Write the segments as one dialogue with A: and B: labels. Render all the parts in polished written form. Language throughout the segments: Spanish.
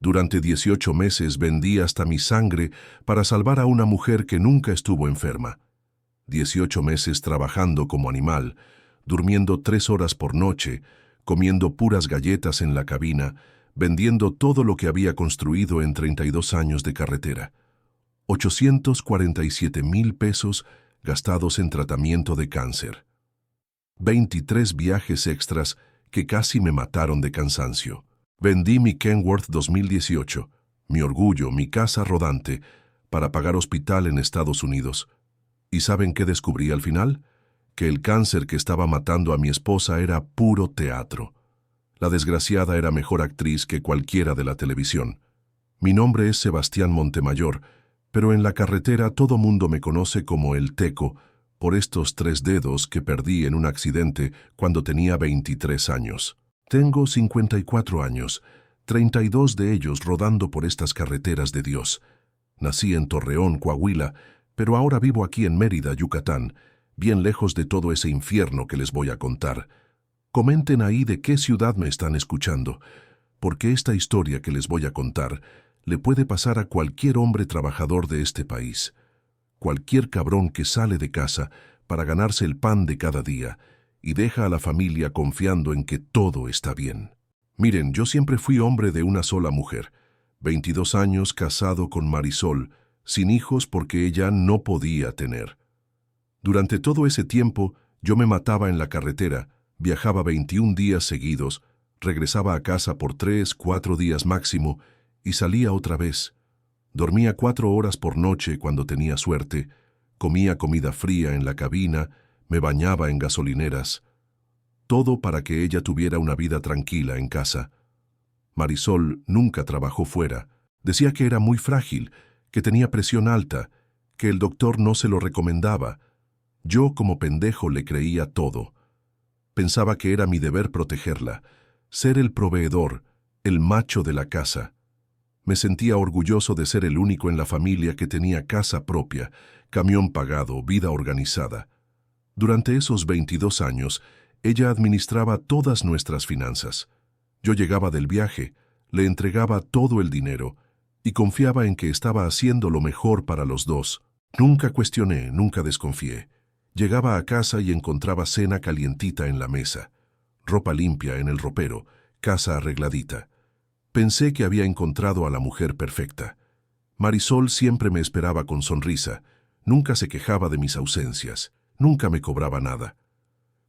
A: Durante 18 meses vendí hasta mi sangre para salvar a una mujer que nunca estuvo enferma. 18 meses trabajando como animal, durmiendo 3 horas por noche, comiendo puras galletas en la cabina, vendiendo todo lo que había construido en 32 años de carretera. 847,000 pesos gastados en tratamiento de cáncer. 23 viajes extras que casi me mataron de cansancio. Vendí mi Kenworth 2018, mi orgullo, mi casa rodante, para pagar hospital en Estados Unidos. ¿Y saben qué descubrí al final? Que el cáncer que estaba matando a mi esposa era puro teatro. La desgraciada era mejor actriz que cualquiera de la televisión. Mi nombre es Sebastián Montemayor, pero en la carretera todo mundo me conoce como el Teco, por estos 3 dedos que perdí en un accidente cuando tenía 23 años. Tengo 54 años, 32 de ellos rodando por estas carreteras de Dios. Nací en Torreón, Coahuila, pero ahora vivo aquí en Mérida, Yucatán, bien lejos de todo ese infierno que les voy a contar. Comenten ahí de qué ciudad me están escuchando, porque esta historia que les voy a contar le puede pasar a cualquier hombre trabajador de este país. Cualquier cabrón que sale de casa para ganarse el pan de cada día y deja a la familia confiando en que todo está bien. Miren, yo siempre fui hombre de una sola mujer, 22 años casado con Marisol, sin hijos porque ella no podía tener. Durante todo ese tiempo yo me mataba en la carretera, viajaba 21 días seguidos, regresaba a casa por 3, 4 días máximo y salía otra vez. Dormía 4 horas por noche cuando tenía suerte, comía comida fría en la cabina, me bañaba en gasolineras. Todo para que ella tuviera una vida tranquila en casa. Marisol nunca trabajó fuera. Decía que era muy frágil, que tenía presión alta, que el doctor no se lo recomendaba. Yo, como pendejo, le creía todo. Pensaba que era mi deber protegerla, ser el proveedor, el macho de la casa. Me sentía orgulloso de ser el único en la familia que tenía casa propia, camión pagado, vida organizada. Durante esos 22 años, ella administraba todas nuestras finanzas. Yo llegaba del viaje, le entregaba todo el dinero y confiaba en que estaba haciendo lo mejor para los dos. Nunca cuestioné, nunca desconfié. Llegaba a casa y encontraba cena calientita en la mesa, ropa limpia en el ropero, casa arregladita. Pensé que había encontrado a la mujer perfecta. Marisol siempre me esperaba con sonrisa, nunca se quejaba de mis ausencias, nunca me cobraba nada.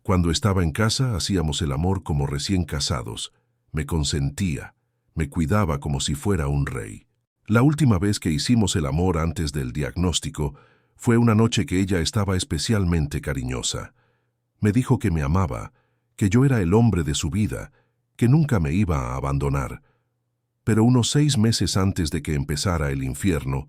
A: Cuando estaba en casa hacíamos el amor como recién casados, me consentía, me cuidaba como si fuera un rey. La última vez que hicimos el amor antes del diagnóstico fue una noche que ella estaba especialmente cariñosa. Me dijo que me amaba, que yo era el hombre de su vida, que nunca me iba a abandonar. Pero unos 6 meses antes de que empezara el infierno,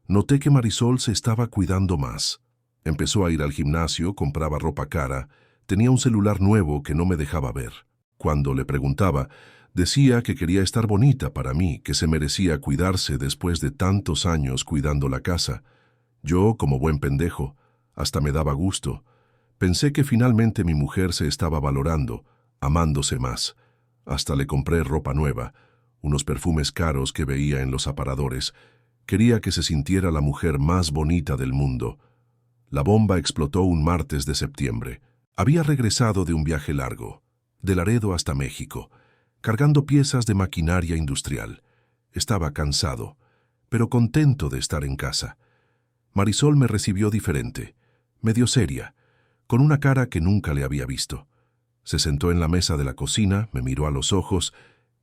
A: noté que Marisol se estaba cuidando más. Empezó a ir al gimnasio, compraba ropa cara, tenía un celular nuevo que no me dejaba ver. Cuando le preguntaba, decía que quería estar bonita para mí, que se merecía cuidarse después de tantos años cuidando la casa. Yo, como buen pendejo, hasta me daba gusto. Pensé que finalmente mi mujer se estaba valorando, amándose más. Hasta le compré ropa nueva, unos perfumes caros que veía en los aparadores. Quería que se sintiera la mujer más bonita del mundo. La bomba explotó un martes de septiembre. Había regresado de un viaje largo, de Laredo hasta México, cargando piezas de maquinaria industrial. Estaba cansado, pero contento de estar en casa. Marisol me recibió diferente, medio seria, con una cara que nunca le había visto. Se sentó en la mesa de la cocina, me miró a los ojos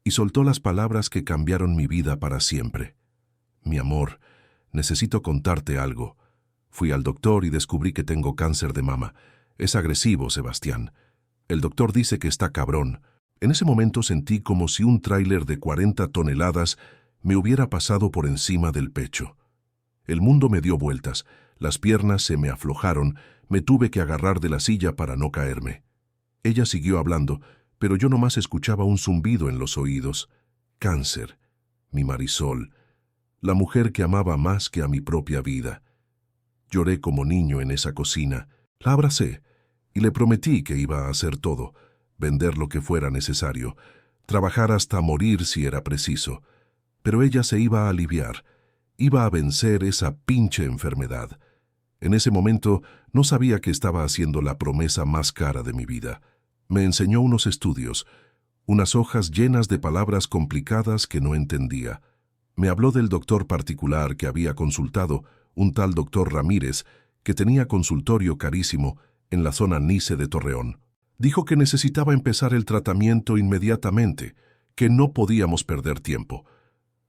A: y soltó las palabras que cambiaron mi vida para siempre. Mi amor, necesito contarte algo. Fui al doctor y descubrí que tengo cáncer de mama. Es agresivo, Sebastián. El doctor dice que está cabrón. En ese momento sentí como si un tráiler de 40 toneladas me hubiera pasado por encima del pecho. El mundo me dio vueltas, las piernas se me aflojaron, me tuve que agarrar de la silla para no caerme. Ella siguió hablando, pero yo nomás escuchaba un zumbido en los oídos. Cáncer, mi Marisol, la mujer que amaba más que a mi propia vida. Lloré como niño en esa cocina, la abracé y le prometí que iba a hacer todo, vender lo que fuera necesario, trabajar hasta morir si era preciso. Pero ella se iba a aliviar, iba a vencer esa pinche enfermedad. En ese momento no sabía que estaba haciendo la promesa más cara de mi vida. Me enseñó unos estudios, unas hojas llenas de palabras complicadas que no entendía. Me habló del doctor particular que había consultado, un tal doctor Ramírez, que tenía consultorio carísimo en la zona Nice de Torreón. Dijo que necesitaba empezar el tratamiento inmediatamente, que no podíamos perder tiempo.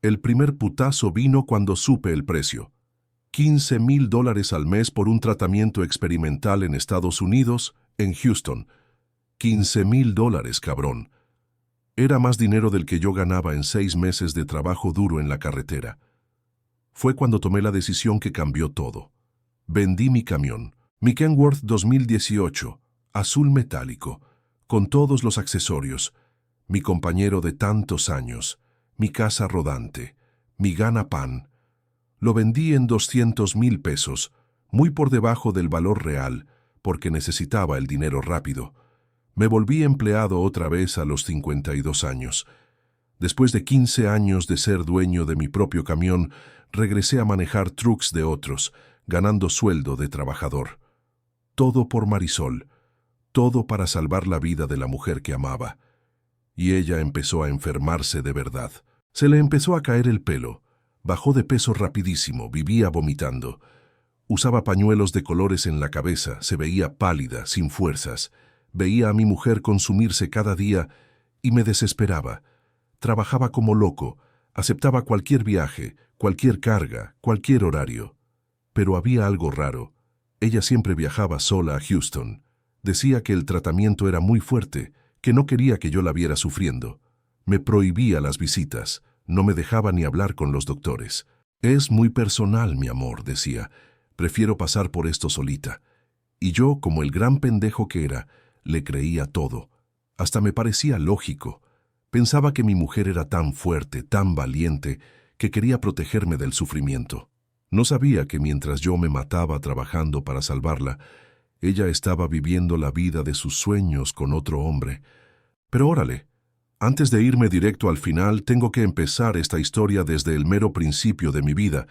A: El primer putazo vino cuando supe el precio. $15,000 al mes por un tratamiento experimental en Estados Unidos, en Houston. $15,000, cabrón. Era más dinero del que yo ganaba en 6 meses de trabajo duro en la carretera. Fue cuando tomé la decisión que cambió todo. Vendí mi camión, mi Kenworth 2018, azul metálico, con todos los accesorios, mi compañero de tantos años, mi casa rodante, mi gana-pan. Lo vendí en $200,000, muy por debajo del valor real, porque necesitaba el dinero rápido. Me volví empleado otra vez a los 52 años. Después de 15 años de ser dueño de mi propio camión, regresé a manejar trucks de otros, ganando sueldo de trabajador. Todo por Marisol, todo para salvar la vida de la mujer que amaba. Y ella empezó a enfermarse de verdad. Se le empezó a caer el pelo, bajó de peso rapidísimo, vivía vomitando. Usaba pañuelos de colores en la cabeza, se veía pálida, sin fuerzas. Veía a mi mujer consumirse cada día y me desesperaba. Trabajaba como loco, aceptaba cualquier viaje, cualquier carga, cualquier horario. Pero había algo raro. Ella siempre viajaba sola a Houston. Decía que el tratamiento era muy fuerte, que no quería que yo la viera sufriendo. Me prohibía las visitas, no me dejaba ni hablar con los doctores. Es muy personal, mi amor, decía. Prefiero pasar por esto solita. Y yo, como el gran pendejo que era, le creía todo. Hasta me parecía lógico. Pensaba que mi mujer era tan fuerte, tan valiente, que quería protegerme del sufrimiento. No sabía que mientras yo me mataba trabajando para salvarla, ella estaba viviendo la vida de sus sueños con otro hombre. Pero órale, antes de irme directo al final, tengo que empezar esta historia desde el mero principio de mi vida,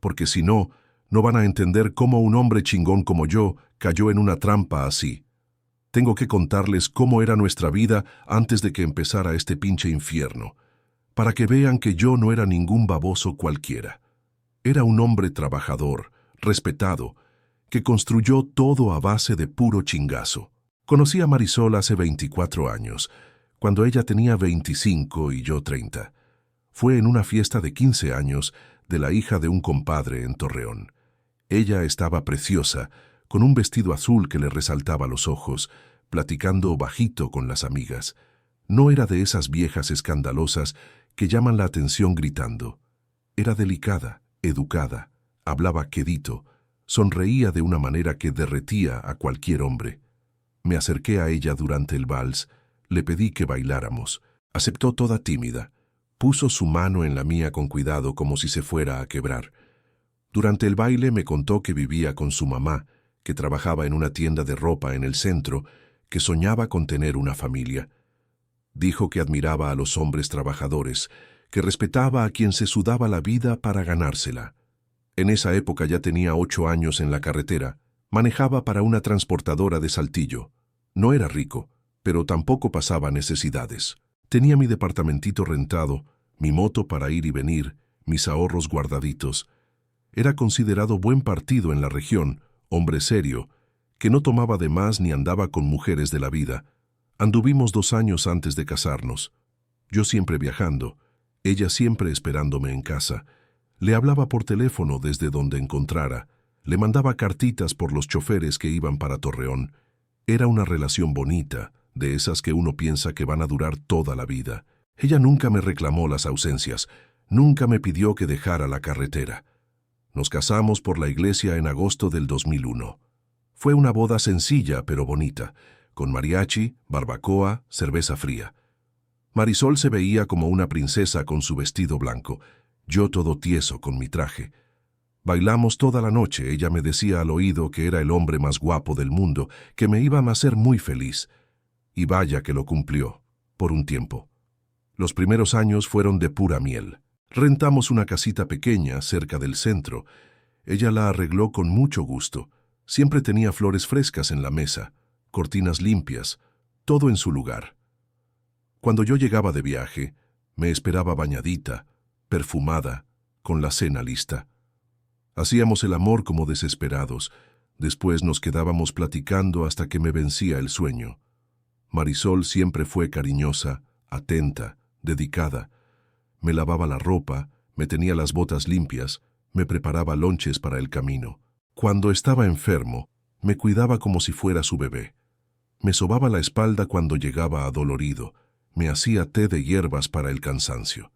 A: porque si no, no van a entender cómo un hombre chingón como yo cayó en una trampa así. Tengo que contarles cómo era nuestra vida antes de que empezara este pinche infierno, para que vean que yo no era ningún baboso cualquiera. Era un hombre trabajador, respetado, que construyó todo a base de puro chingazo. Conocí a Marisol hace 24 años, cuando ella tenía 25 y yo 30. Fue en una fiesta de 15 años de la hija de un compadre en Torreón. Ella estaba preciosa, con un vestido azul que le resaltaba los ojos, platicando bajito con las amigas. No era de esas viejas escandalosas que llaman la atención gritando. Era delicada, educada, hablaba quedito, sonreía de una manera que derretía a cualquier hombre. Me acerqué a ella durante el vals, le pedí que bailáramos. Aceptó toda tímida. Puso su mano en la mía con cuidado como si se fuera a quebrar. Durante el baile me contó que vivía con su mamá, que trabajaba en una tienda de ropa en el centro, que soñaba con tener una familia. Dijo que admiraba a los hombres trabajadores, que respetaba a quien se sudaba la vida para ganársela. En esa época ya tenía 8 años en la carretera, manejaba para una transportadora de Saltillo. No era rico, pero tampoco pasaba necesidades. Tenía mi departamentito rentado, mi moto para ir y venir, mis ahorros guardaditos. Era considerado buen partido en la región, hombre serio, que no tomaba de más ni andaba con mujeres de la vida. Anduvimos 2 años antes de casarnos. Yo siempre viajando, ella siempre esperándome en casa. Le hablaba por teléfono desde donde encontrara, le mandaba cartitas por los choferes que iban para Torreón. Era una relación bonita, de esas que uno piensa que van a durar toda la vida. Ella nunca me reclamó las ausencias, nunca me pidió que dejara la carretera. Nos casamos por la iglesia en agosto del 2001. Fue una boda sencilla pero bonita, con mariachi, barbacoa, cerveza fría. Marisol se veía como una princesa con su vestido blanco, yo todo tieso con mi traje. Bailamos toda la noche, ella me decía al oído que era el hombre más guapo del mundo, que me iba a hacer muy feliz. Y vaya que lo cumplió, por un tiempo. Los primeros años fueron de pura miel. Rentamos una casita pequeña cerca del centro. Ella la arregló con mucho gusto. Siempre tenía flores frescas en la mesa, cortinas limpias, todo en su lugar. Cuando yo llegaba de viaje, me esperaba bañadita, perfumada, con la cena lista. Hacíamos el amor como desesperados. Después nos quedábamos platicando hasta que me vencía el sueño. Marisol siempre fue cariñosa, atenta, dedicada. Me lavaba la ropa, me tenía las botas limpias, me preparaba lonches para el camino. Cuando estaba enfermo, me cuidaba como si fuera su bebé. Me sobaba la espalda cuando llegaba adolorido, me hacía té de hierbas para el cansancio.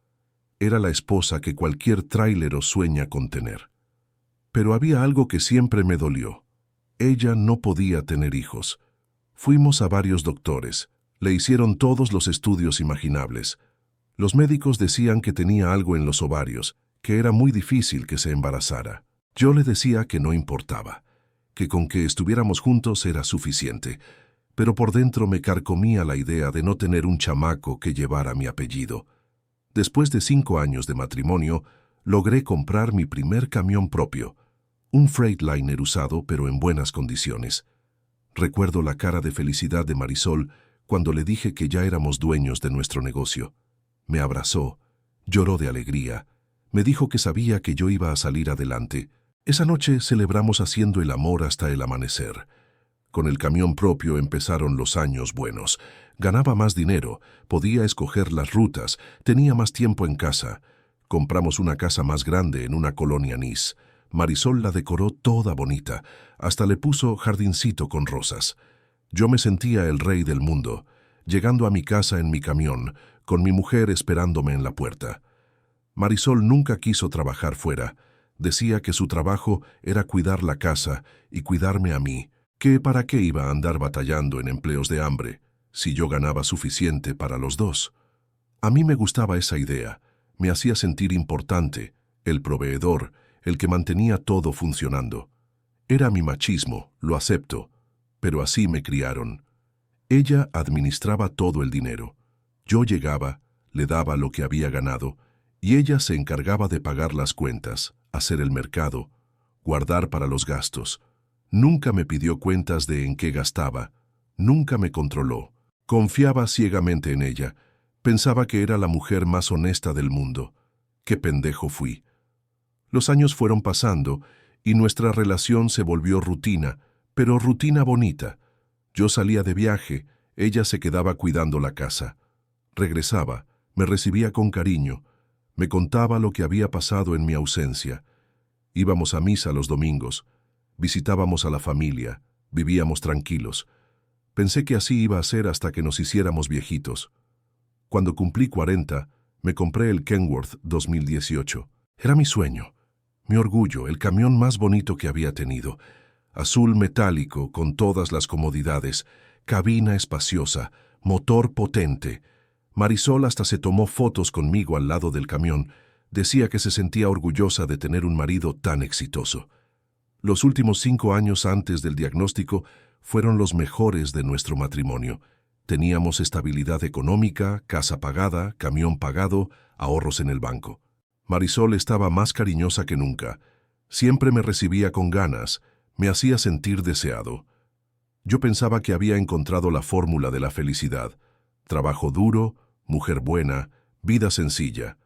A: Era la esposa que cualquier tráilero sueña con tener. Pero había algo que siempre me dolió. Ella no podía tener hijos. Fuimos a varios doctores, le hicieron todos los estudios imaginables. Los médicos decían que tenía algo en los ovarios, que era muy difícil que se embarazara. Yo le decía que no importaba, que con que estuviéramos juntos era suficiente, pero por dentro me carcomía la idea de no tener un chamaco que llevara mi apellido. Después de 5 años de matrimonio, logré comprar mi primer camión propio, un Freightliner usado pero en buenas condiciones. Recuerdo la cara de felicidad de Marisol cuando le dije que ya éramos dueños de nuestro negocio. Me abrazó, lloró de alegría, me dijo que sabía que yo iba a salir adelante. Esa noche celebramos haciendo el amor hasta el amanecer. Con el camión propio empezaron los años buenos. Ganaba más dinero, podía escoger las rutas, tenía más tiempo en casa. Compramos una casa más grande en una colonia Nice. Marisol la decoró toda bonita, hasta le puso jardincito con rosas. Yo me sentía el rey del mundo, llegando a mi casa en mi camión, con mi mujer esperándome en la puerta. Marisol nunca quiso trabajar fuera. Decía que su trabajo era cuidar la casa y cuidarme a mí, que para qué iba a andar batallando en empleos de hambre, si yo ganaba suficiente para los dos. A mí me gustaba esa idea, me hacía sentir importante, el proveedor, el que mantenía todo funcionando. Era mi machismo, lo acepto, pero así me criaron. Ella administraba todo el dinero. Yo llegaba, le daba lo que había ganado, y ella se encargaba de pagar las cuentas, hacer el mercado, guardar para los gastos. Nunca me pidió cuentas de en qué gastaba, nunca me controló. Confiaba ciegamente en ella, pensaba que era la mujer más honesta del mundo. ¡Qué pendejo fui! Los años fueron pasando y nuestra relación se volvió rutina, pero rutina bonita. Yo salía de viaje, ella se quedaba cuidando la casa. Regresaba, me recibía con cariño, me contaba lo que había pasado en mi ausencia. Íbamos a misa los domingos, visitábamos a la familia, vivíamos tranquilos. Pensé que así iba a ser hasta que nos hiciéramos viejitos. Cuando cumplí 40, me compré el Kenworth 2018. Era mi sueño, mi orgullo, el camión más bonito que había tenido. Azul metálico, con todas las comodidades, cabina espaciosa, motor potente. Marisol hasta se tomó fotos conmigo al lado del camión. Decía que se sentía orgullosa de tener un marido tan exitoso. Los últimos 5 años antes del diagnóstico fueron los mejores de nuestro matrimonio. Teníamos estabilidad económica, casa pagada, camión pagado, ahorros en el banco. Marisol estaba más cariñosa que nunca. Siempre me recibía con ganas, me hacía sentir deseado. Yo pensaba que había encontrado la fórmula de la felicidad. Trabajo duro, mujer buena, vida sencilla.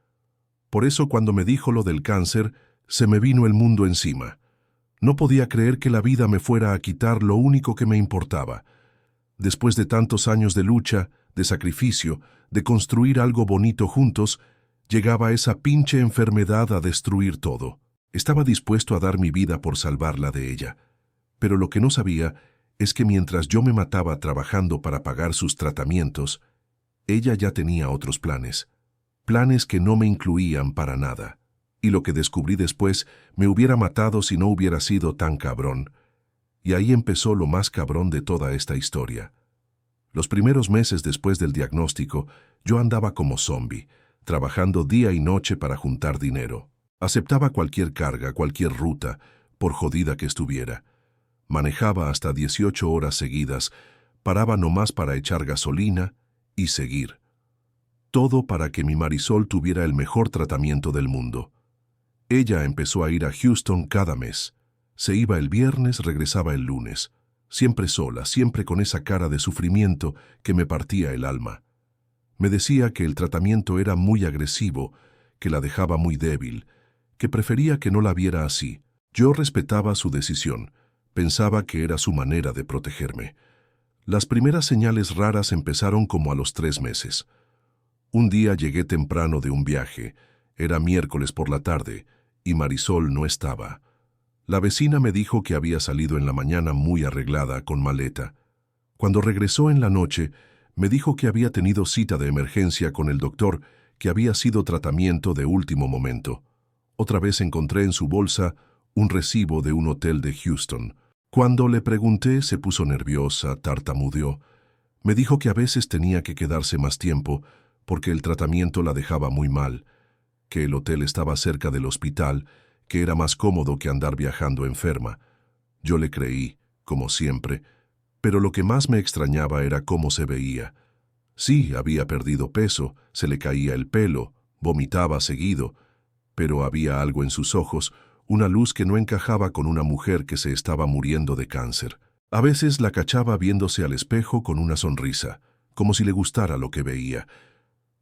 A: Por eso cuando me dijo lo del cáncer, se me vino el mundo encima. No podía creer que la vida me fuera a quitar lo único que me importaba. Después de tantos años de lucha, de sacrificio, de construir algo bonito juntos, llegaba esa pinche enfermedad a destruir todo. Estaba dispuesto a dar mi vida por salvarla de ella. Pero lo que no sabía es que mientras yo me mataba trabajando para pagar sus tratamientos, ella ya tenía otros planes. Planes que no me incluían para nada. Y lo que descubrí después me hubiera matado si no hubiera sido tan cabrón. Y ahí empezó lo más cabrón de toda esta historia. Los primeros meses después del diagnóstico, yo andaba como zombie, trabajando día y noche para juntar dinero. Aceptaba cualquier carga, cualquier ruta, por jodida que estuviera. Manejaba hasta 18 horas seguidas, paraba nomás para echar gasolina y seguir. Todo para que mi Marisol tuviera el mejor tratamiento del mundo. Ella empezó a ir a Houston cada mes. Se iba el viernes, regresaba el lunes. Siempre sola, siempre con esa cara de sufrimiento que me partía el alma. Me decía que el tratamiento era muy agresivo, que la dejaba muy débil, que prefería que no la viera así. Yo respetaba su decisión. Pensaba que era su manera de protegerme. Las primeras señales raras empezaron como a los 3 meses. Un día llegué temprano de un viaje. Era miércoles por la tarde, y Marisol no estaba. La vecina me dijo que había salido en la mañana muy arreglada, con maleta. Cuando regresó en la noche, me dijo que había tenido cita de emergencia con el doctor, que había sido tratamiento de último momento. Otra vez encontré en su bolsa un recibo de un hotel de Houston. Cuando le pregunté, se puso nerviosa, tartamudeó. Me dijo que a veces tenía que quedarse más tiempo porque el tratamiento la dejaba muy mal, que el hotel estaba cerca del hospital, que era más cómodo que andar viajando enferma. Yo le creí, como siempre, pero lo que más me extrañaba era cómo se veía. Sí, había perdido peso, se le caía el pelo, vomitaba seguido, pero había algo en sus ojos, una luz que no encajaba con una mujer que se estaba muriendo de cáncer. A veces la cachaba viéndose al espejo con una sonrisa, como si le gustara lo que veía.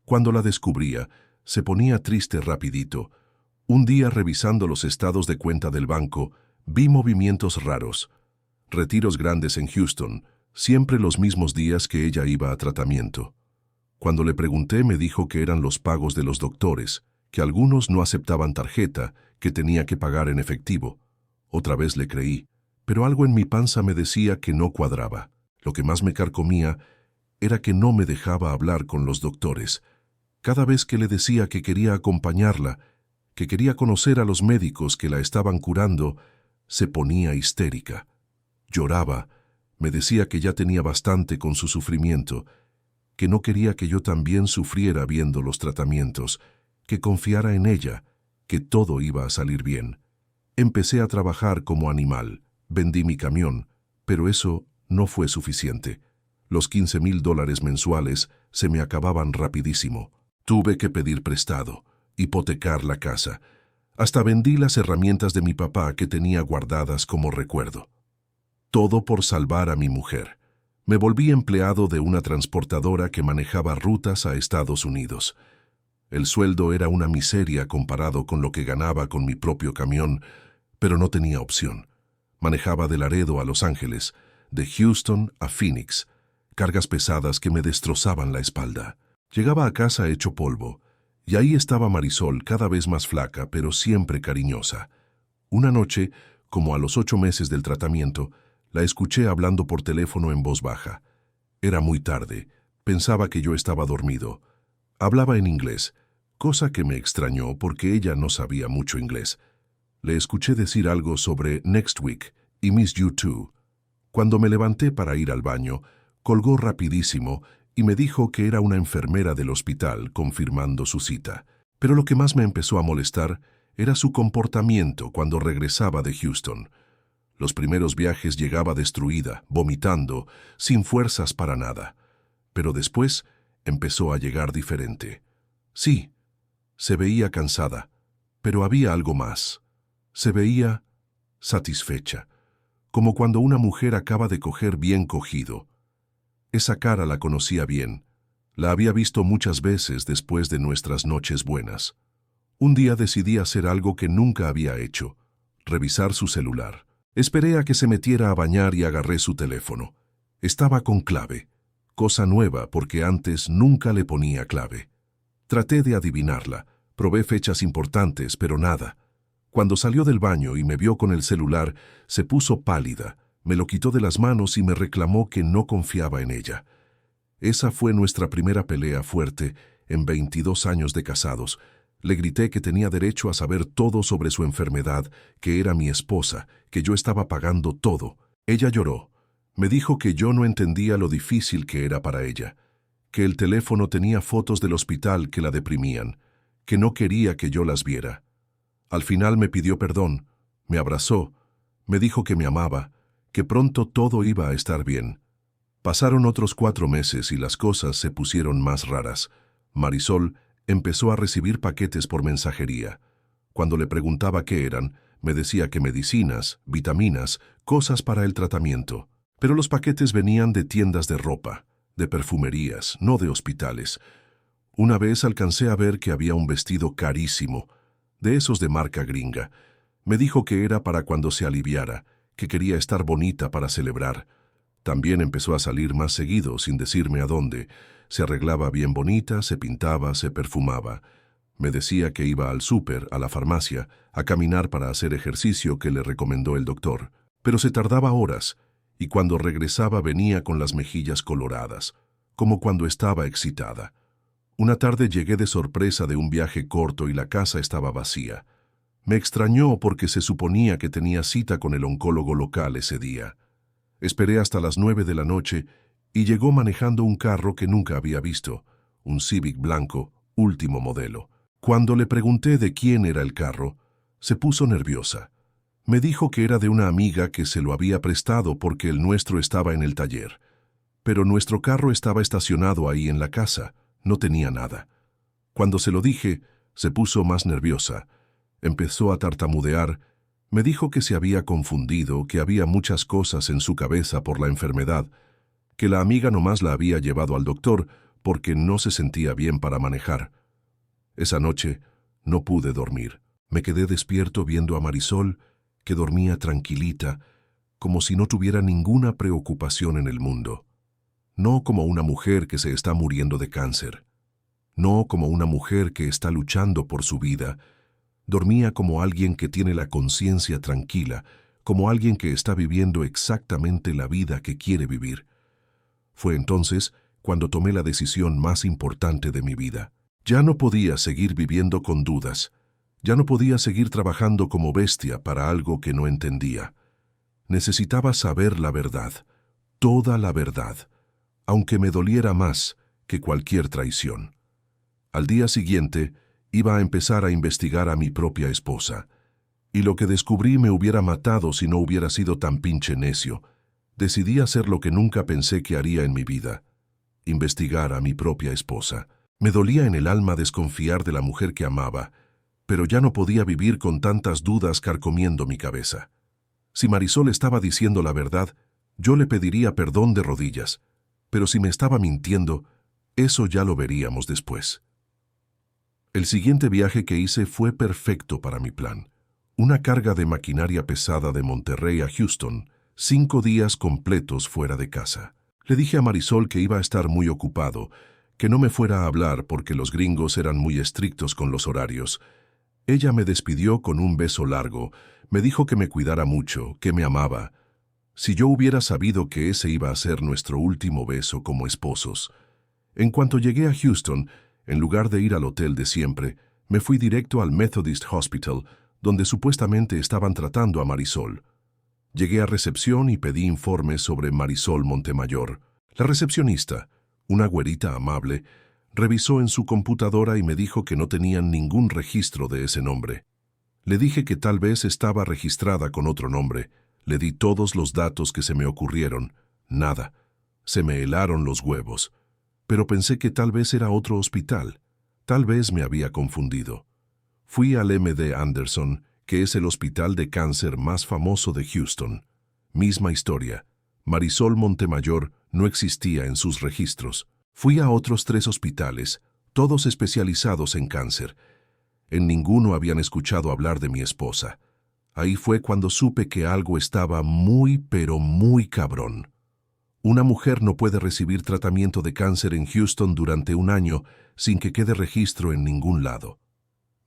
A: Cuando la descubría, se ponía triste rapidito. Un día, revisando los estados de cuenta del banco, vi movimientos raros. Retiros grandes en Houston, siempre los mismos días que ella iba a tratamiento. Cuando le pregunté, me dijo que eran los pagos de los doctores, que algunos no aceptaban tarjeta, que tenía que pagar en efectivo. Otra vez le creí, pero algo en mi panza me decía que no cuadraba. Lo que más me carcomía era que no me dejaba hablar con los doctores. Cada vez que le decía que quería acompañarla, que quería conocer a los médicos que la estaban curando, se ponía histérica. Lloraba, me decía que ya tenía bastante con su sufrimiento, que no quería que yo también sufriera viendo los tratamientos, que confiara en ella, que todo iba a salir bien. Empecé a trabajar como animal, vendí mi camión, pero eso no fue suficiente. Los $15,000 mensuales se me acababan rapidísimo. Tuve que pedir prestado, hipotecar la casa. Hasta vendí las herramientas de mi papá que tenía guardadas como recuerdo. Todo por salvar a mi mujer. Me volví empleado de una transportadora que manejaba rutas a Estados Unidos. El sueldo era una miseria comparado con lo que ganaba con mi propio camión, pero no tenía opción. Manejaba de Laredo a Los Ángeles, de Houston a Phoenix, cargas pesadas que me destrozaban la espalda. Llegaba a casa hecho polvo, y ahí estaba Marisol, cada vez más flaca, pero siempre cariñosa. Una noche, como a los 8 meses del tratamiento, la escuché hablando por teléfono en voz baja. Era muy tarde, pensaba que yo estaba dormido. Hablaba en inglés, cosa que me extrañó porque ella no sabía mucho inglés. Le escuché decir algo sobre Next Week y Miss You Too. Cuando me levanté para ir al baño, colgó rapidísimo y me dijo que era una enfermera del hospital confirmando su cita. Pero lo que más me empezó a molestar era su comportamiento cuando regresaba de Houston. Los primeros viajes llegaba destruida, vomitando, sin fuerzas para nada. Pero después empezó a llegar diferente. Sí, se veía cansada, pero había algo más. Se veía satisfecha, como cuando una mujer acaba de coger bien cogido. Esa cara la conocía bien. La había visto muchas veces después de nuestras noches buenas. Un día decidí hacer algo que nunca había hecho: revisar su celular. Esperé a que se metiera a bañar y agarré su teléfono. Estaba con clave, cosa nueva porque antes nunca le ponía clave. Traté de adivinarla, probé fechas importantes, pero nada. Cuando salió del baño y me vio con el celular, se puso pálida, me lo quitó de las manos y me reclamó que no confiaba en ella. Esa fue nuestra primera pelea fuerte en 22 años de casados. Le grité que tenía derecho a saber todo sobre su enfermedad, que era mi esposa, que yo estaba pagando todo. Ella lloró. Me dijo que yo no entendía lo difícil que era para ella, que el teléfono tenía fotos del hospital que la deprimían, que no quería que yo las viera. Al final me pidió perdón, me abrazó, me dijo que me amaba, que pronto todo iba a estar bien. Pasaron otros 4 meses y las cosas se pusieron más raras. Marisol empezó a recibir paquetes por mensajería. Cuando le preguntaba qué eran, me decía que medicinas, vitaminas, cosas para el tratamiento. Pero los paquetes venían de tiendas de ropa, de perfumerías, no de hospitales. Una vez alcancé a ver que había un vestido carísimo, de esos de marca gringa. Me dijo que era para cuando se aliviara, que quería estar bonita para celebrar. También empezó a salir más seguido, sin decirme a dónde. Se arreglaba bien bonita, se pintaba, se perfumaba. Me decía que iba al súper, a la farmacia, a caminar para hacer ejercicio que le recomendó el doctor. Pero se tardaba horas, y cuando regresaba venía con las mejillas coloradas, como cuando estaba excitada. Una tarde llegué de sorpresa de un viaje corto y la casa estaba vacía. Me extrañó porque se suponía que tenía cita con el oncólogo local ese día. Esperé hasta las 9 de la noche y llegó manejando un carro que nunca había visto, un Civic blanco, último modelo. Cuando le pregunté de quién era el carro, se puso nerviosa. Me dijo que era de una amiga que se lo había prestado porque el nuestro estaba en el taller. Pero nuestro carro estaba estacionado ahí en la casa, no tenía nada. Cuando se lo dije, se puso más nerviosa. Empezó a tartamudear. Me dijo que se había confundido, que había muchas cosas en su cabeza por la enfermedad, que la amiga nomás la había llevado al doctor porque no se sentía bien para manejar. Esa noche no pude dormir. Me quedé despierto viendo a Marisol, que dormía tranquilita, como si no tuviera ninguna preocupación en el mundo. No como una mujer que se está muriendo de cáncer. No como una mujer que está luchando por su vida. Dormía como alguien que tiene la conciencia tranquila, como alguien que está viviendo exactamente la vida que quiere vivir. Fue entonces cuando tomé la decisión más importante de mi vida. Ya no podía seguir viviendo con dudas. Ya no podía seguir trabajando como bestia para algo que no entendía. Necesitaba saber la verdad, toda la verdad, aunque me doliera más que cualquier traición. Al día siguiente, iba a empezar a investigar a mi propia esposa. Y lo que descubrí me hubiera matado si no hubiera sido tan pinche necio. Decidí hacer lo que nunca pensé que haría en mi vida: investigar a mi propia esposa. Me dolía en el alma desconfiar de la mujer que amaba, pero ya no podía vivir con tantas dudas carcomiendo mi cabeza. Si Marisol estaba diciendo la verdad, yo le pediría perdón de rodillas, pero si me estaba mintiendo, eso ya lo veríamos después. El siguiente viaje que hice fue perfecto para mi plan. Una carga de maquinaria pesada de Monterrey a Houston, 5 días completos fuera de casa. Le dije a Marisol que iba a estar muy ocupado, que no me fuera a hablar porque los gringos eran muy estrictos con los horarios. Ella me despidió con un beso largo, me dijo que me cuidara mucho, que me amaba. Si yo hubiera sabido que ese iba a ser nuestro último beso como esposos. En cuanto llegué a Houston, en lugar de ir al hotel de siempre, me fui directo al Methodist Hospital, donde supuestamente estaban tratando a Marisol. Llegué a recepción y pedí informes sobre Marisol Montemayor. La recepcionista, una güerita amable, revisó en su computadora y me dijo que no tenían ningún registro de ese nombre. Le dije que tal vez estaba registrada con otro nombre. Le di todos los datos que se me ocurrieron. Nada. Se me helaron los huevos. Pero pensé que tal vez era otro hospital. Tal vez me había confundido. Fui al MD Anderson, que es el hospital de cáncer más famoso de Houston. Misma historia. Marisol Montemayor no existía en sus registros. Fui a otros 3 hospitales, todos especializados en cáncer. En ninguno habían escuchado hablar de mi esposa. Ahí fue cuando supe que algo estaba muy, pero muy cabrón. Una mujer no puede recibir tratamiento de cáncer en Houston durante 1 año sin que quede registro en ningún lado.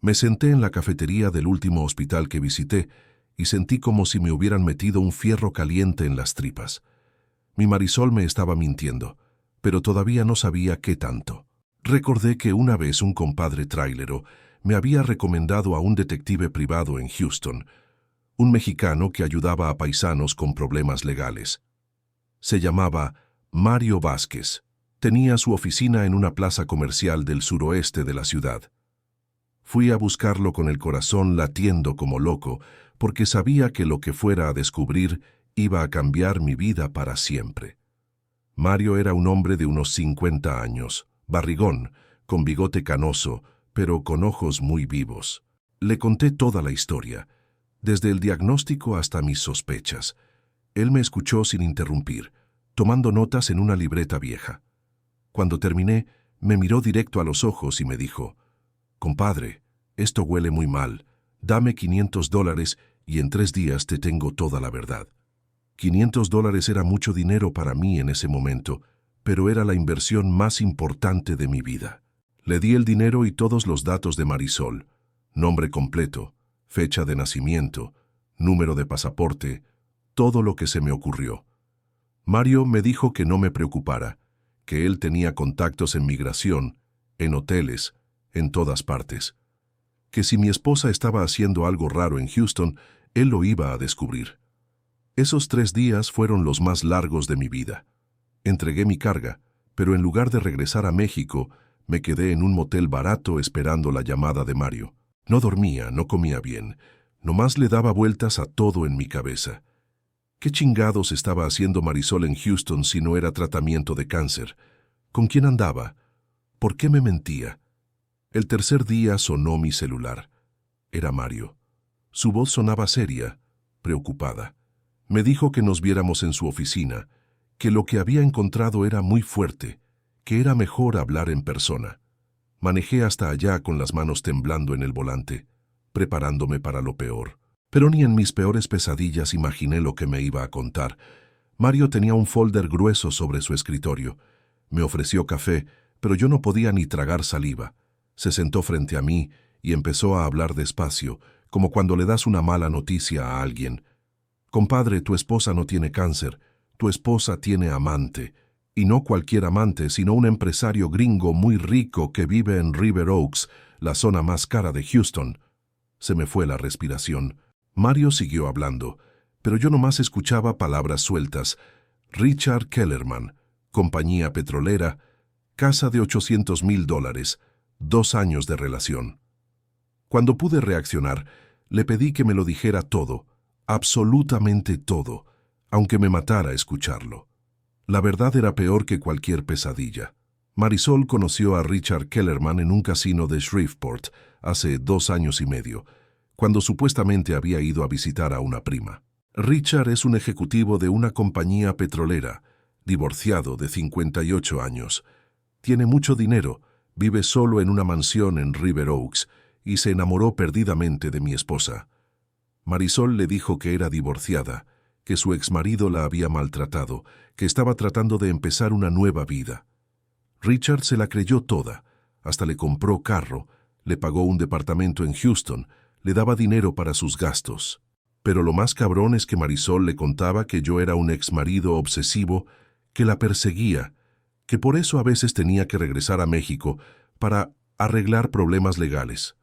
A: Me senté en la cafetería del último hospital que visité y sentí como si me hubieran metido un fierro caliente en las tripas. Mi Marisol me estaba mintiendo, pero todavía no sabía qué tanto. Recordé que una vez un compadre trailero me había recomendado a un detective privado en Houston, un mexicano que ayudaba a paisanos con problemas legales. Se llamaba Mario Vázquez. Tenía su oficina en una plaza comercial del suroeste de la ciudad. Fui a buscarlo con el corazón latiendo como loco, porque sabía que lo que fuera a descubrir iba a cambiar mi vida para siempre. Mario era un hombre de unos 50 años, barrigón, con bigote canoso, pero con ojos muy vivos. Le conté toda la historia, desde el diagnóstico hasta mis sospechas. Él me escuchó sin interrumpir, tomando notas en una libreta vieja. Cuando terminé, me miró directo a los ojos y me dijo: «Compadre, esto huele muy mal. Dame $500 y en 3 días te tengo toda la verdad». $500 era mucho dinero para mí en ese momento, pero era la inversión más importante de mi vida. Le di el dinero y todos los datos de Marisol: nombre completo, fecha de nacimiento, número de pasaporte, todo lo que se me ocurrió. Mario me dijo que no me preocupara, que él tenía contactos en migración, en hoteles, en todas partes. Que si mi esposa estaba haciendo algo raro en Houston, él lo iba a descubrir. Esos 3 días fueron los más largos de mi vida. Entregué mi carga, pero en lugar de regresar a México, me quedé en un motel barato esperando la llamada de Mario. No dormía, no comía bien, nomás le daba vueltas a todo en mi cabeza. ¿Qué chingados estaba haciendo Marisol en Houston si no era tratamiento de cáncer? ¿Con quién andaba? ¿Por qué me mentía? El tercer día sonó mi celular. Era Mario. Su voz sonaba seria, preocupada. Me dijo que nos viéramos en su oficina, que lo que había encontrado era muy fuerte, que era mejor hablar en persona. Manejé hasta allá con las manos temblando en el volante, preparándome para lo peor. Pero ni en mis peores pesadillas imaginé lo que me iba a contar. Mario tenía un folder grueso sobre su escritorio. Me ofreció café, pero yo no podía ni tragar saliva. Se sentó frente a mí y empezó a hablar despacio, como cuando le das una mala noticia a alguien. «Compadre, tu esposa no tiene cáncer. Tu esposa tiene amante. Y no cualquier amante, sino un empresario gringo muy rico que vive en River Oaks, la zona más cara de Houston». Se me fue la respiración. Mario siguió hablando, pero yo nomás escuchaba palabras sueltas. Richard Kellerman, compañía petrolera, casa de $800,000, 2 años de relación. Cuando pude reaccionar, le pedí que me lo dijera todo, absolutamente todo, aunque me matara escucharlo. La verdad era peor que cualquier pesadilla. Marisol conoció a Richard Kellerman en un casino de Shreveport hace 2 años y medio, cuando supuestamente había ido a visitar a una prima. Richard es un ejecutivo de una compañía petrolera, divorciado de 58 años. Tiene mucho dinero, vive solo en una mansión en River Oaks y se enamoró perdidamente de mi esposa. Marisol le dijo que era divorciada, que su exmarido la había maltratado, que estaba tratando de empezar una nueva vida. Richard se la creyó toda, hasta le compró carro, le pagó un departamento en Houston, le daba dinero para sus gastos. Pero lo más cabrón es que Marisol le contaba que yo era un exmarido obsesivo, que la perseguía, que por eso a veces tenía que regresar a México para arreglar problemas legales.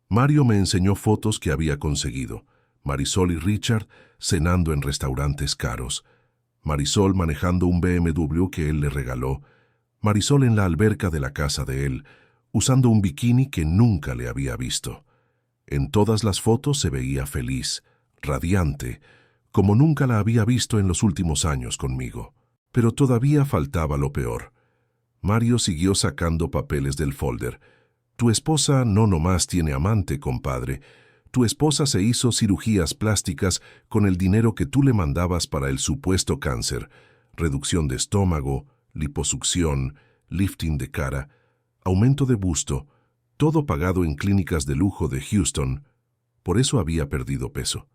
A: Mario me enseñó fotos que había conseguido. Marisol y Richard cenando en restaurantes caros. Marisol manejando un BMW que él le regaló. Marisol en la alberca de la casa de él, usando un bikini que nunca le había visto. En todas las fotos se veía feliz, radiante, como nunca la había visto en los últimos años conmigo. Pero todavía faltaba lo peor. Mario siguió sacando papeles del folder. «Tu esposa no nomás tiene amante, compadre. Tu esposa se hizo cirugías plásticas con el dinero que tú le mandabas para el supuesto cáncer. Reducción de estómago, liposucción, lifting de cara, aumento de busto, todo pagado en clínicas de lujo de Houston. Por eso había perdido peso.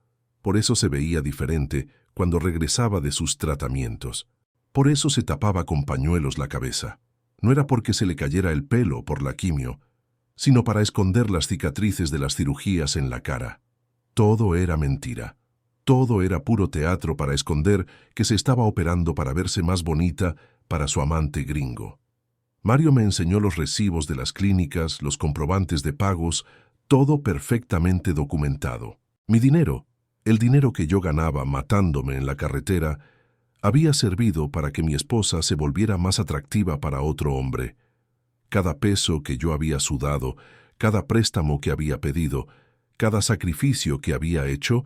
A: Por eso se veía diferente cuando regresaba de sus tratamientos. Por eso se tapaba con pañuelos la cabeza. No era porque se le cayera el pelo por la quimio, sino para esconder las cicatrices de las cirugías en la cara. Todo era mentira. Todo era puro teatro para esconder que se estaba operando para verse más bonita para su amante gringo. Mario me enseñó los recibos de las clínicas, los comprobantes de pagos, todo perfectamente documentado. Mi dinero, el dinero que yo ganaba matándome en la carretera, había servido para que mi esposa se volviera más atractiva para otro hombre. Cada peso que yo había sudado, cada préstamo que había pedido, cada sacrificio que había hecho,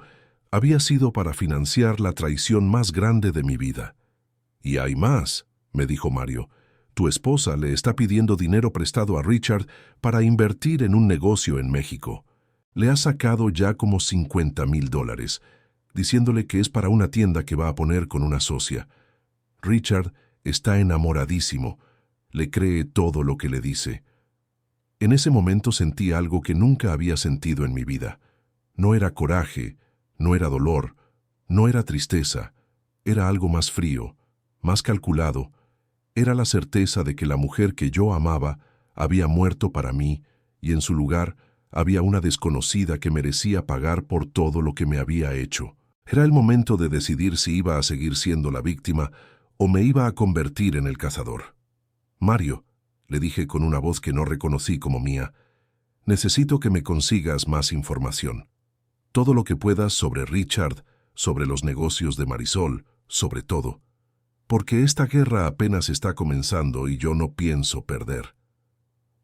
A: había sido para financiar la traición más grande de mi vida. «Y hay más», me dijo Mario. Tu esposa le está pidiendo dinero prestado a Richard para invertir en un negocio en México. Le ha sacado ya como $50,000, diciéndole que es para una tienda que va a poner con una socia. Richard está enamoradísimo. Le cree todo lo que le dice. En ese momento sentí algo que nunca había sentido en mi vida. No era coraje, no era dolor, no era tristeza. Era algo más frío, más calculado. Era la certeza de que la mujer que yo amaba había muerto para mí y en su lugar había una desconocida que merecía pagar por todo lo que me había hecho. Era el momento de decidir si iba a seguir siendo la víctima o me iba a convertir en el cazador. Mario, le dije con una voz que no reconocí como mía, necesito que me consigas más información. Todo lo que puedas sobre Richard, sobre los negocios de Marisol, sobre todo. Porque esta guerra apenas está comenzando y yo no pienso perder.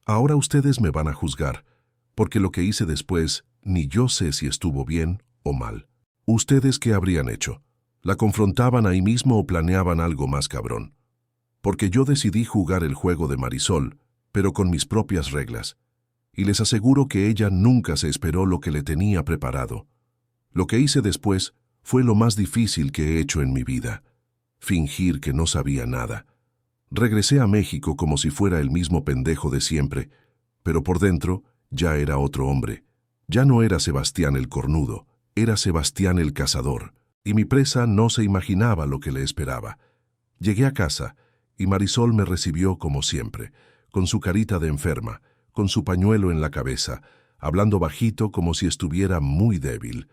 A: Ahora ustedes me van a juzgar, porque lo que hice después ni yo sé si estuvo bien o mal. ¿Ustedes qué habrían hecho? ¿La confrontaban ahí mismo o planeaban algo más cabrón? Porque yo decidí jugar el juego de Marisol, pero con mis propias reglas. Y les aseguro que ella nunca se esperó lo que le tenía preparado. Lo que hice después fue lo más difícil que he hecho en mi vida. Fingir que no sabía nada. Regresé a México como si fuera el mismo pendejo de siempre, pero por dentro ya era otro hombre. Ya no era Sebastián el cornudo, era Sebastián el cazador, y mi presa no se imaginaba lo que le esperaba. Llegué a casa, y Marisol me recibió como siempre, con su carita de enferma, con su pañuelo en la cabeza, hablando bajito como si estuviera muy débil.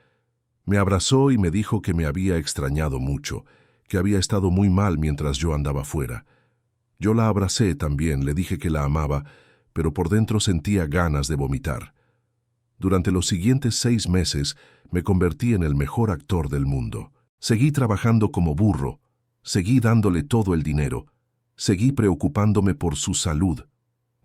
A: Me abrazó y me dijo que me había extrañado mucho, que había estado muy mal mientras yo andaba fuera. Yo la abracé también, le dije que la amaba, pero por dentro sentía ganas de vomitar. Durante los siguientes 6 meses me convertí en el mejor actor del mundo. Seguí trabajando como burro, seguí dándole todo el dinero, seguí preocupándome por su salud,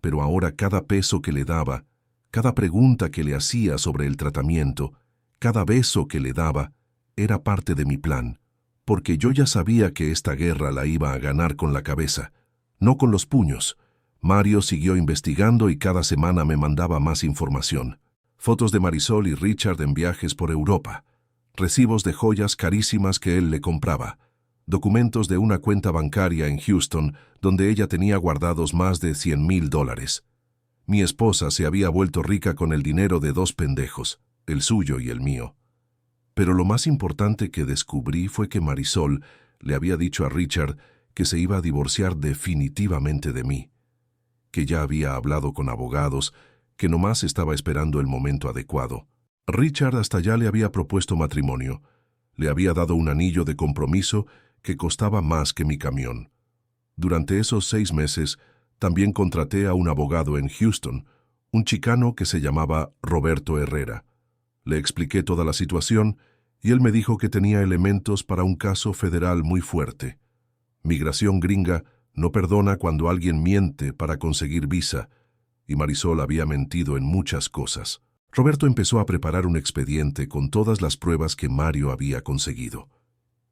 A: pero ahora cada peso que le daba, cada pregunta que le hacía sobre el tratamiento, cada beso que le daba, era parte de mi plan. Porque yo ya sabía que esta guerra la iba a ganar con la cabeza, no con los puños. Mario siguió investigando y cada semana me mandaba más información. Fotos de Marisol y Richard en viajes por Europa, recibos de joyas carísimas que él le compraba, documentos de una cuenta bancaria en Houston donde ella tenía guardados más de $100,000. Mi esposa se había vuelto rica con el dinero de 2 pendejos, el suyo y el mío. Pero lo más importante que descubrí fue que Marisol le había dicho a Richard que se iba a divorciar definitivamente de mí, que ya había hablado con abogados, que nomás estaba esperando el momento adecuado. Richard hasta ya le había propuesto matrimonio, le había dado un anillo de compromiso que costaba más que mi camión. Durante esos 6 meses también contraté a un abogado en Houston, un chicano que se llamaba Roberto Herrera. Le expliqué toda la situación y él me dijo que tenía elementos para un caso federal muy fuerte. Migración gringa no perdona cuando alguien miente para conseguir visa, y Marisol había mentido en muchas cosas. Roberto empezó a preparar un expediente con todas las pruebas que Mario había conseguido.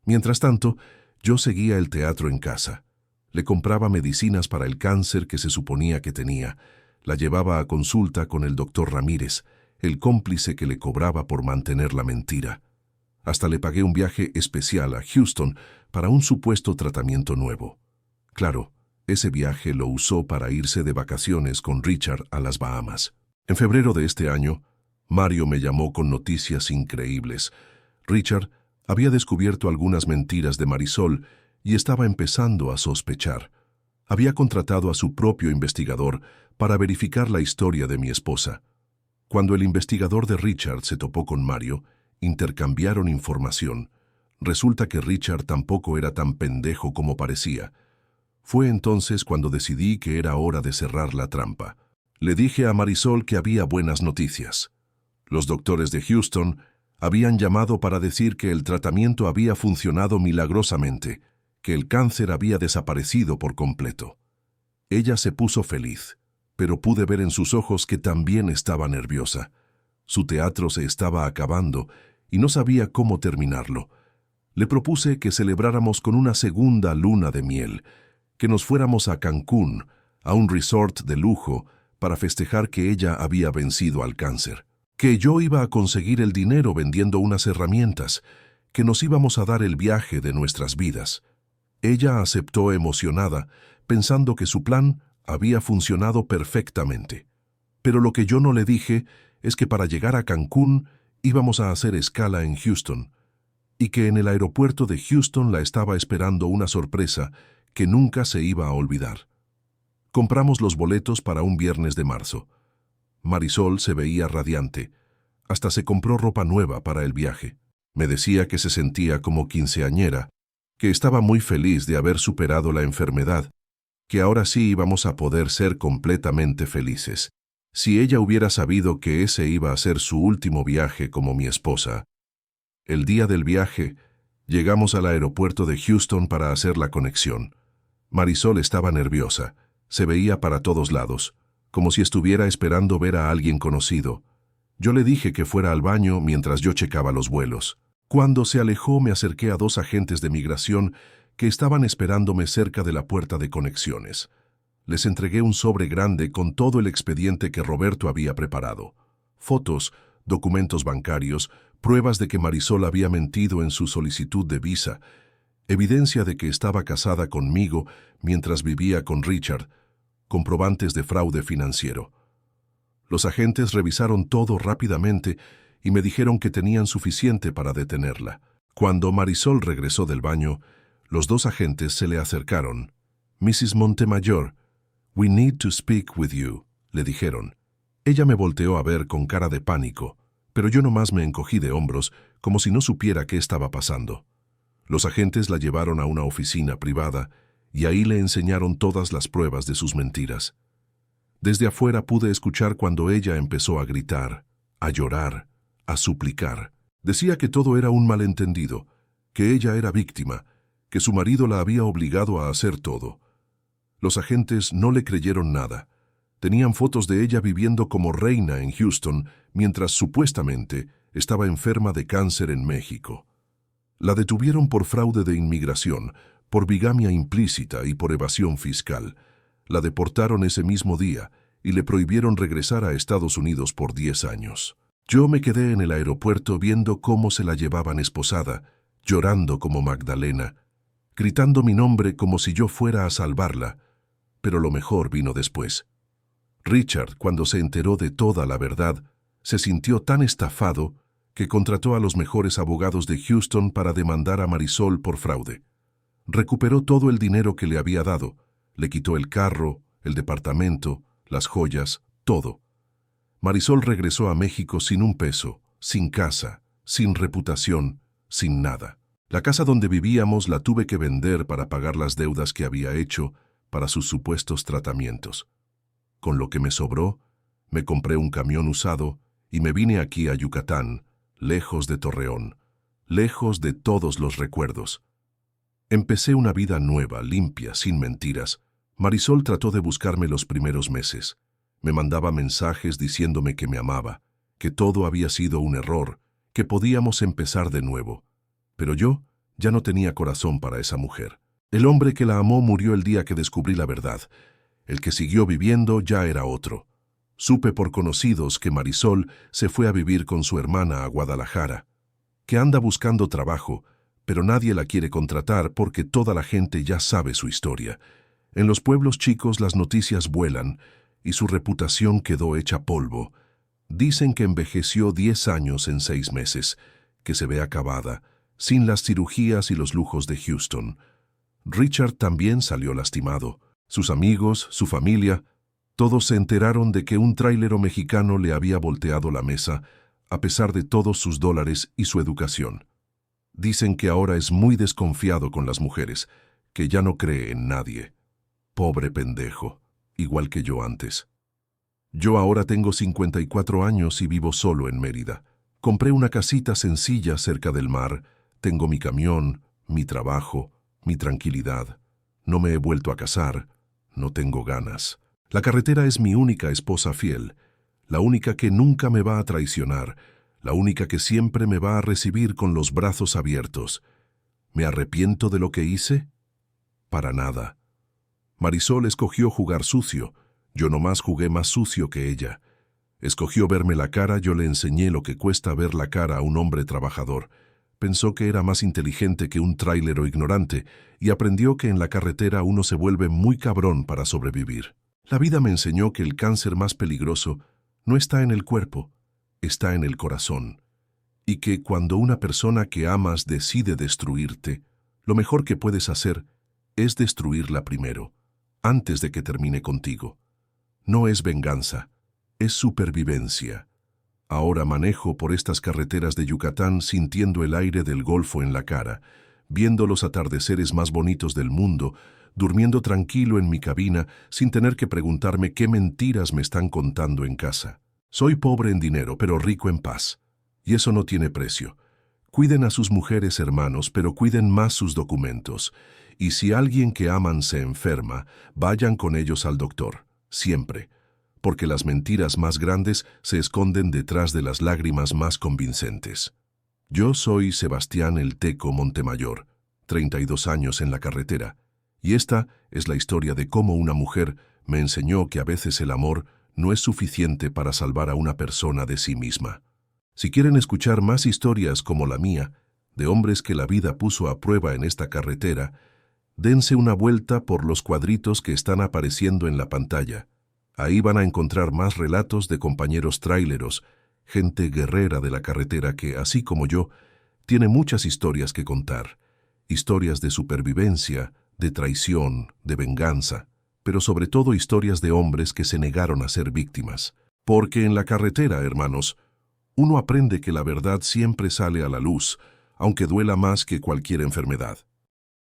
A: Mientras tanto, yo seguía el teatro en casa. Le compraba medicinas para el cáncer que se suponía que tenía. La llevaba a consulta con el doctor Ramírez, el cómplice que le cobraba por mantener la mentira. Hasta le pagué un viaje especial a Houston para un supuesto tratamiento nuevo. Claro, ese viaje lo usó para irse de vacaciones con Richard a las Bahamas. En febrero de este año, Mario me llamó con noticias increíbles. Richard había descubierto algunas mentiras de Marisol y estaba empezando a sospechar. Había contratado a su propio investigador para verificar la historia de mi esposa. Cuando el investigador de Richard se topó con Mario, intercambiaron información. Resulta que Richard tampoco era tan pendejo como parecía. Fue entonces cuando decidí que era hora de cerrar la trampa. Le dije a Marisol que había buenas noticias. Los doctores de Houston habían llamado para decir que el tratamiento había funcionado milagrosamente, que el cáncer había desaparecido por completo. Ella se puso feliz, pero pude ver en sus ojos que también estaba nerviosa. Su teatro se estaba acabando y no sabía cómo terminarlo. Le propuse que celebráramos con una segunda luna de miel, que nos fuéramos a Cancún, a un resort de lujo, para festejar que ella había vencido al cáncer, que yo iba a conseguir el dinero vendiendo unas herramientas, que nos íbamos a dar el viaje de nuestras vidas. Ella aceptó emocionada, pensando que su plan había funcionado perfectamente. Pero lo que yo no le dije es que para llegar a Cancún íbamos a hacer escala en Houston, y que en el aeropuerto de Houston la estaba esperando una sorpresa que nunca se iba a olvidar. Compramos los boletos para un viernes de marzo. Marisol se veía radiante. Hasta se compró ropa nueva para el viaje. Me decía que se sentía como quinceañera, que estaba muy feliz de haber superado la enfermedad, que ahora sí íbamos a poder ser completamente felices. Si ella hubiera sabido que ese iba a ser su último viaje como mi esposa. El día del viaje, llegamos al aeropuerto de Houston para hacer la conexión. Marisol estaba nerviosa, se veía para todos lados, como si estuviera esperando ver a alguien conocido. Yo le dije que fuera al baño mientras yo checaba los vuelos. Cuando se alejó me acerqué a 2 agentes de migración que estaban esperándome cerca de la puerta de conexiones. Les entregué un sobre grande con todo el expediente que Roberto había preparado. Fotos, documentos bancarios, pruebas de que Marisol había mentido en su solicitud de visa, evidencia de que estaba casada conmigo mientras vivía con Richard, comprobantes de fraude financiero. Los agentes revisaron todo rápidamente y me dijeron que tenían suficiente para detenerla. Cuando Marisol regresó del baño, los 2 agentes se le acercaron. «Mrs. Montemayor, we need to speak with you», le dijeron. Ella me volteó a ver con cara de pánico, pero yo nomás me encogí de hombros como si no supiera qué estaba pasando. Los agentes la llevaron a una oficina privada y ahí le enseñaron todas las pruebas de sus mentiras. Desde afuera pude escuchar cuando ella empezó a gritar, a llorar, a suplicar. Decía que todo era un malentendido, que ella era víctima, que su marido la había obligado a hacer todo. Los agentes no le creyeron nada. Tenían fotos de ella viviendo como reina en Houston, mientras supuestamente estaba enferma de cáncer en México. La detuvieron por fraude de inmigración, por bigamia implícita y por evasión fiscal. La deportaron ese mismo día y le prohibieron regresar a Estados Unidos por 10 años. Yo me quedé en el aeropuerto viendo cómo se la llevaban esposada, llorando como Magdalena, gritando mi nombre como si yo fuera a salvarla, pero lo mejor vino después. Richard, cuando se enteró de toda la verdad, se sintió tan estafado que contrató a los mejores abogados de Houston para demandar a Marisol por fraude. Recuperó todo el dinero que le había dado, le quitó el carro, el departamento, las joyas, todo. Marisol regresó a México sin un peso, sin casa, sin reputación, sin nada. La casa donde vivíamos la tuve que vender para pagar las deudas que había hecho para sus supuestos tratamientos. Con lo que me sobró, me compré un camión usado y me vine aquí a Yucatán, lejos de Torreón, lejos de todos los recuerdos. Empecé una vida nueva, limpia, sin mentiras. Marisol trató de buscarme los primeros meses. Me mandaba mensajes diciéndome que me amaba, que todo había sido un error, que podíamos empezar de nuevo. Pero yo ya no tenía corazón para esa mujer. El hombre que la amó murió el día que descubrí la verdad. El que siguió viviendo ya era otro. Supe por conocidos que Marisol se fue a vivir con su hermana a Guadalajara, que anda buscando trabajo, pero nadie la quiere contratar porque toda la gente ya sabe su historia. En los pueblos chicos las noticias vuelan y su reputación quedó hecha polvo. Dicen que envejeció 10 años en 6 meses, que se ve acabada, sin las cirugías y los lujos de Houston. Richard también salió lastimado. Sus amigos, su familia, todos se enteraron de que un tráilero mexicano le había volteado la mesa, a pesar de todos sus dólares y su educación. Dicen que ahora es muy desconfiado con las mujeres, que ya no cree en nadie. Pobre pendejo, igual que yo antes. Yo ahora tengo 54 años y vivo solo en Mérida. Compré una casita sencilla cerca del mar, tengo mi camión, mi trabajo, mi tranquilidad. No me he vuelto a casar, no tengo ganas. La carretera es mi única esposa fiel, la única que nunca me va a traicionar, la única que siempre me va a recibir con los brazos abiertos. ¿Me arrepiento de lo que hice? Para nada. Marisol escogió jugar sucio. Yo nomás jugué más sucio que ella. Escogió verme la cara, yo le enseñé lo que cuesta ver la cara a un hombre trabajador. Pensó que era más inteligente que un tráilero ignorante y aprendió que en la carretera uno se vuelve muy cabrón para sobrevivir. La vida me enseñó que el cáncer más peligroso no está en el cuerpo, está en el corazón. Y que cuando una persona que amas decide destruirte, lo mejor que puedes hacer es destruirla primero, antes de que termine contigo. No es venganza, es supervivencia. Ahora manejo por estas carreteras de Yucatán sintiendo el aire del Golfo en la cara, viendo los atardeceres más bonitos del mundo, durmiendo tranquilo en mi cabina sin tener que preguntarme qué mentiras me están contando en casa. Soy pobre en dinero, pero rico en paz. Y eso no tiene precio. Cuiden a sus mujeres, hermanos, pero cuiden más sus documentos. Y si alguien que aman se enferma, vayan con ellos al doctor, siempre. Porque las mentiras más grandes se esconden detrás de las lágrimas más convincentes. Yo soy Sebastián El Teco Montemayor, 32 años en la carretera, y esta es la historia de cómo una mujer me enseñó que a veces el amor no es suficiente para salvar a una persona de sí misma. Si quieren escuchar más historias como la mía, de hombres que la vida puso a prueba en esta carretera, dense una vuelta por los cuadritos que están apareciendo en la pantalla. Ahí van a encontrar más relatos de compañeros tráileros, gente guerrera de la carretera que, así como yo, tiene muchas historias que contar. Historias de supervivencia, de traición, de venganza, pero sobre todo historias de hombres que se negaron a ser víctimas. Porque en la carretera, hermanos, uno aprende que la verdad siempre sale a la luz, aunque duela más que cualquier enfermedad.